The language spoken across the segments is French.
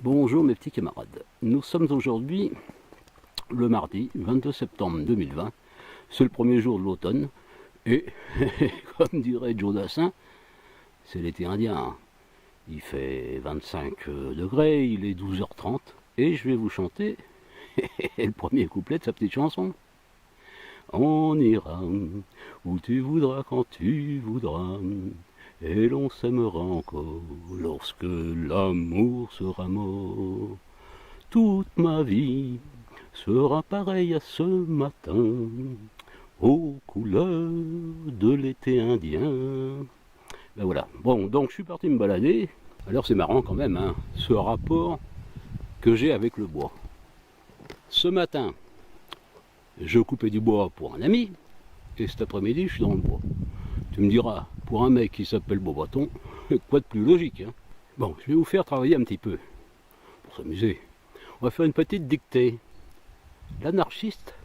Bonjour mes petits camarades, nous sommes aujourd'hui le mardi 22 septembre 2020, c'est le premier jour de l'automne et comme dirait Joe Dassin, c'est l'été indien. Il fait 25 degrés, il est 12h30 et je vais vous chanter le premier couplet de sa petite chanson. On ira où tu voudras quand tu voudras et l'on s'aimera encore lorsque l'amour sera mort. Toute ma vie sera pareille à ce matin, aux couleurs de l'été indien. Ben voilà, bon, donc je suis parti me balader. Alors c'est marrant quand même, hein, ce rapport que j'ai avec le bois. Ce matin, je coupais du bois pour un ami, et cet après-midi, je suis dans le bois. Tu me diras, pour un mec qui s'appelle Beaubaton, quoi de plus logique, hein? Bon, je vais vous faire travailler un petit peu, pour s'amuser. On va faire une petite dictée. L'anarchiste,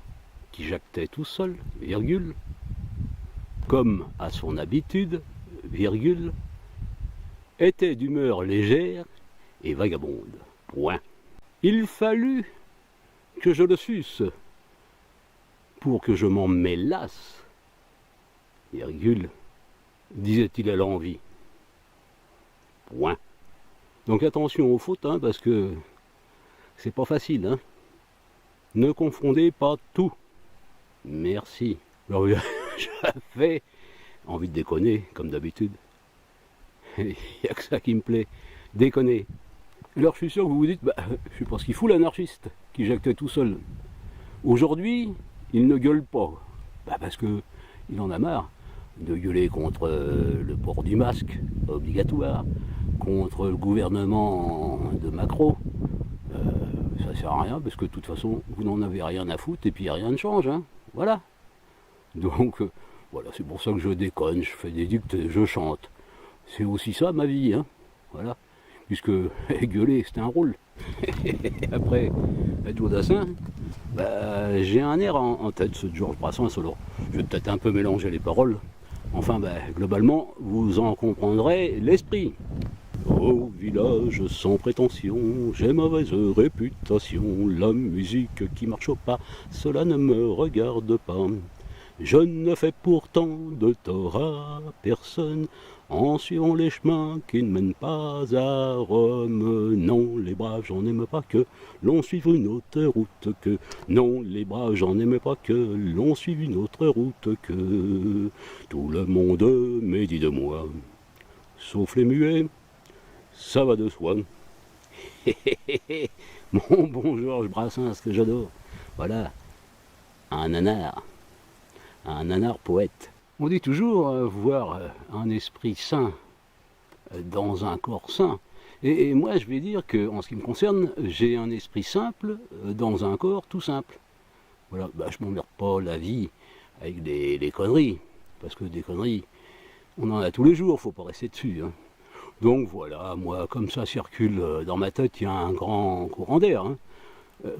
qui jactait tout seul, virgule, comme à son habitude, virgule, était d'humeur légère et vagabonde. Point. Il fallut que je le suce pour que je m'en mélasse, virgule, disait-il à l'envie. Point. Donc attention aux fautes, hein, parce que c'est pas facile, hein. Ne confondez pas tout. Merci. Alors j'avais envie de déconner, comme d'habitude. Il n'y a que ça qui me plaît, déconner. Alors je suis sûr que vous vous dites, bah, je sais pas ce qu'il fout l'anarchiste, qui jactait tout seul. Aujourd'hui, il ne gueule pas. Bah, parce que il en a marre de gueuler contre le port du masque obligatoire, contre le gouvernement de Macron. Ça sert à rien parce que de toute façon vous n'en avez rien à foutre et puis rien ne change, hein. Voilà. Donc voilà, c'est pour ça que je déconne, je fais des dictées, je chante. C'est aussi ça ma vie, hein. Voilà. Puisque gueuler c'est un rôle. Après Joe Dassin, bah, j'ai un air en tête, ce Georges Brassens. Alors je vais peut-être un peu mélanger les paroles. Enfin bah, globalement vous en comprendrez l'esprit. Au village sans prétention, j'ai mauvaise réputation. La musique qui marche pas, cela ne me regarde pas. Je ne fais pourtant de tort à personne en suivant les chemins qui ne mènent pas à Rome. Non, les braves, j'en aime pas que l'on suive une autre route que. Non, les braves, j'en aime pas que l'on suive une autre route que. Tout le monde médit de moi, sauf les muets. Ça va de soi. Bon Georges Brassens que j'adore. Voilà, un nanar poète. On dit toujours voir un esprit sain dans un corps sain. Et moi je vais dire que en ce qui me concerne, j'ai un esprit simple dans un corps tout simple. Voilà, bah, je m'emmerde pas la vie avec des conneries. Parce que des conneries, on en a tous les jours, faut pas rester dessus, hein. Donc voilà, moi, comme ça circule dans ma tête, il y a un grand courant d'air, hein.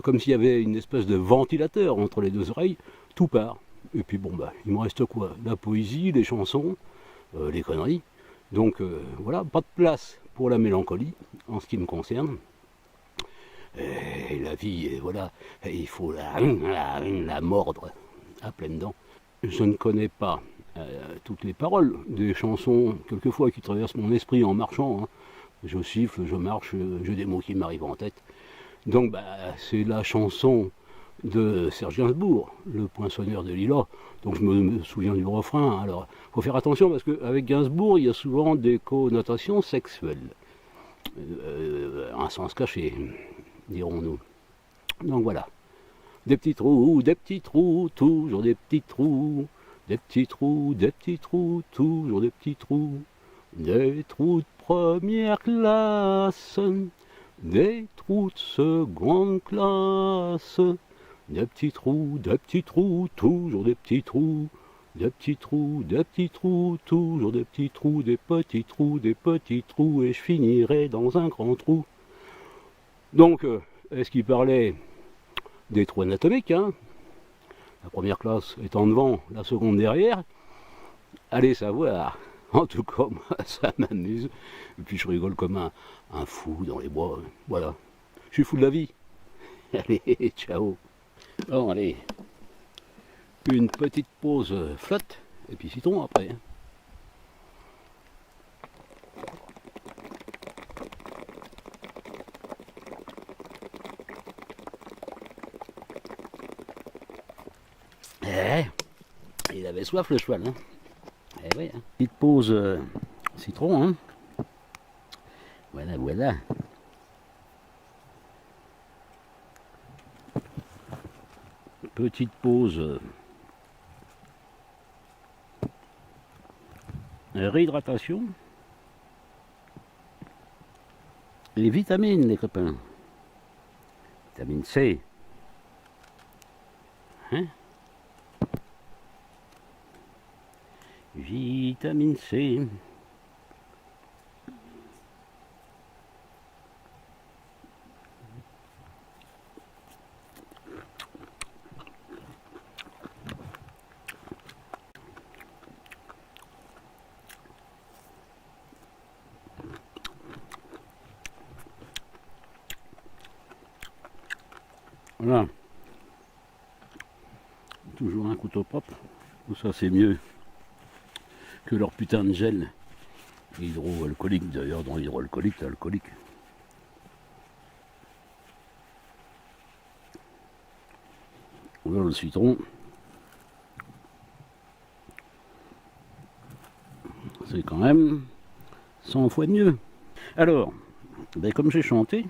Comme s'il y avait une espèce de ventilateur entre les deux oreilles, tout part. Et puis bon, bah, il me reste quoi? La poésie, les chansons, les conneries. Donc voilà, pas de place pour la mélancolie, en ce qui me concerne. Et la vie, voilà, il faut la mordre à pleines dents. Je ne connais pas toutes les paroles des chansons, quelquefois qui traversent mon esprit en marchant, hein. Je siffle, je marche, j'ai des mots qui m'arrivent en tête. Donc bah, c'est la chanson de Serge Gainsbourg, le poinçonneur de Lilas. Donc je me souviens du refrain. Alors il faut faire attention parce qu'avec Gainsbourg, il y a souvent des connotations sexuelles. Un sens caché, dirons-nous. Donc voilà. Des petits trous, toujours des petits trous. Des petits trous, toujours des petits trous. Des trous de première classe, des trous de seconde classe. Des petits trous, toujours des petits trous. Des petits trous, toujours des petits trous, des petits trous, et je finirai dans un grand trou. Donc, est-ce qu'il parlait des trous anatomiques, hein? La première classe étant devant, la seconde derrière. Allez savoir. En tout cas, moi, ça m'amuse. Et puis je rigole comme un fou dans les bois. Voilà. Je suis fou de la vie. Allez, ciao. Bon, allez. Une petite pause flotte. Et puis citron après. Il avait soif le cheval. Hein. Eh oui, hein. Petite pause citron. Hein. Voilà, voilà. Petite pause réhydratation. Les vitamines, les copains. Vitamine C. Hein? Vitamine C. Voilà. Toujours un couteau propre. Tout ça c'est mieux que leur putain de gel hydroalcoolique. D'ailleurs dans l'hydroalcoolique, t'as alcoolique. Voilà le citron. C'est quand même 100 fois mieux. Alors, ben comme j'ai chanté,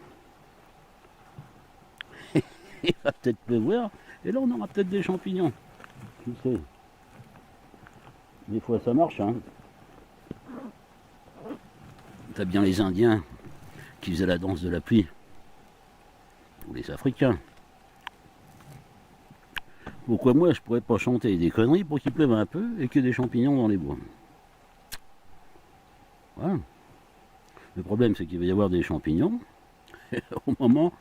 il va peut-être pleuvoir, et là on aura peut-être des champignons. Tu sais, des fois ça marche, hein. T'as bien les Indiens qui faisaient la danse de la pluie, ou les Africains. Pourquoi moi je pourrais pas chanter des conneries pour qu'il pleuve un peu et qu'il y ait des champignons dans les bois? Voilà. Le problème c'est qu'il va y avoir des champignons au moment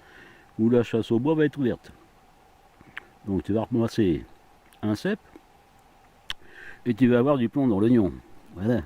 où la chasse au bois va être ouverte. Donc tu vas ramasser un cep et tu vas avoir du plomb dans l'oignon. Voilà.